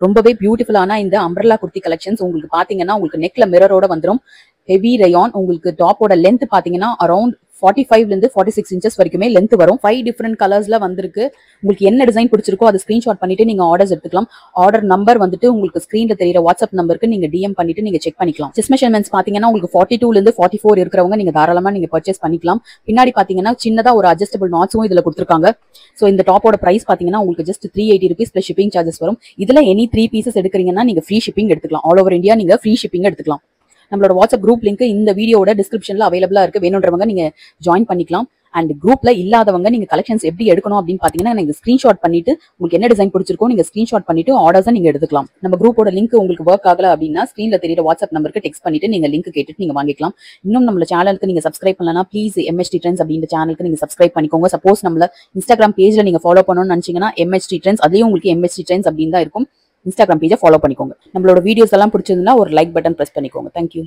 ரொம்பவே பியூட்டிஃபுல்லான இந்த அம்ப்ரெல்லா குர்த்தி கலெக்ஷன்ஸ் உங்களுக்கு பாத்தீங்கன்னா உங்களுக்கு நெக்ல மிரரோட வந்துரும். Heavy rayon. உங்களுக்கு டாப்போட லென்த் பாத்தீங்கன்னா அரௌண்ட் 45 ல இருந்து 46 இன்ச்சஸ் வரைக்குமே லென்த் வரும். 5 டிஃபரெண்ட் கலர்ஸ்ல வந்திருக்கு. உங்களுக்கு என்ன டிசைன் பிடிச்சிருக்கோ அதை ஸ்கிரீன்ஷாட் பண்ணிட்டு நீங்க ஆர்டர்ஸ் எடுத்துக்கலாம். ஆர்டர் நம்பர் வந்துட்டு உங்களுக்கு ஸ்கிரீன்ல தெரியுற வாட்ஸ்அப் நம்பருக்கு நீங்க டிஎம் பண்ணிட்டு நீங்க செக் பண்ணிக்கலாம். செஸ்ட் மெஷர்மெண்ட்ஸ் பாத்தீங்கன்னா உங்களுக்கு 42 ல இருந்து 44 இருக்கிறவங்க நீங்க தாராளமா நீங்க பர்ச்சேஸ் பண்ணிக்கலாம். பின்னாடி பாத்தீங்கன்னா சின்னதா ஒரு அட்ஜஸ்டபிள் நாட்ஸும் இதுல கொடுத்துருக்காங்க. சோ இந்த டாப்போட பிரைஸ் பாத்தீங்கன்னா உங்களுக்கு just 380 rupees plus shipping charges வரும். இதுல எனி 3 பீசஸ் எடுக்கிறீங்கன்னா நீங்க ஃப்ரீ ஷிப்பிங் எடுத்துக்கலாம். ஆல் ஓவர் இந்தியா நீங்க ஃப்ரீ ஷிப்பிங் எடுத்துக்கலாம். நம்மளோட வாட்ஸ்அப் குரூப் லிங்க் இந்த வீடியோட டிஸ்கிரிப்ஷன்ல அவைலபிளா இருக்கு. வேணுன்றவங்க நீங்க ஜாயின் பண்ணிக்கலாம். அண்ட் குரூப்ல இல்லாதவங்க நீங்க கலெக்ஷன்ஸ் எப்படி எடுக்கணும் அப்படின்னு பாத்தீங்கன்னா நீங்க ஸ்கிரீன்ஷாட் பண்ணிட்டு உங்களுக்கு என்ன டிசைன் பிடிச்சிருக்கோ நீங்க ஸ்கிரீன்ஷாட் பண்ணிட்டு ஆர்டர்ஸ் நீங்க எடுத்துக்கலாம். நம்ம குரூப்போட லிங்க் உங்களுக்கு ஒர்க் ஆகல அப்படின்னா ஸ்கிரீன்ல தெரியுற வாட்ஸ்அப் நம்பருக்கு டெக்ஸ்ட் பண்ணிட்டு நீங்க லிங்க் கேட்டுட்டு நீங்க வாங்கிக்கலாம். இன்னும் நம்ம சேனலுக்கு நீங்க சப்ஸ்கிரைப் பண்ணலனா ப்ளீஸ் MHT Trends அப்படின்ற சேனலுக்கு நீங்க சப்ஸ்கிரைப் பண்ணிக்கோங்க. சப்போஸ் நம்மள இன்ஸ்டாகிராம் பேஜ்ல நீங்க ஃபாலோ பண்ணணும்னு நினைச்சீங்கன்னா MHT Trends அதுலயும் உங்களுக்கு MHT Trends அப்படின்னு தான் இருக்கும். இன்ஸ்டாகிராம் பேஜை ஃபாலோ பண்ணிக்கோங்க. நம்மளோட வீடியோஸ் எல்லாம் பிடிச்சிருந்தா ஒரு லைக் பட்டன் பிரஸ் பண்ணிக்கோங்க. தேங்க்யூ.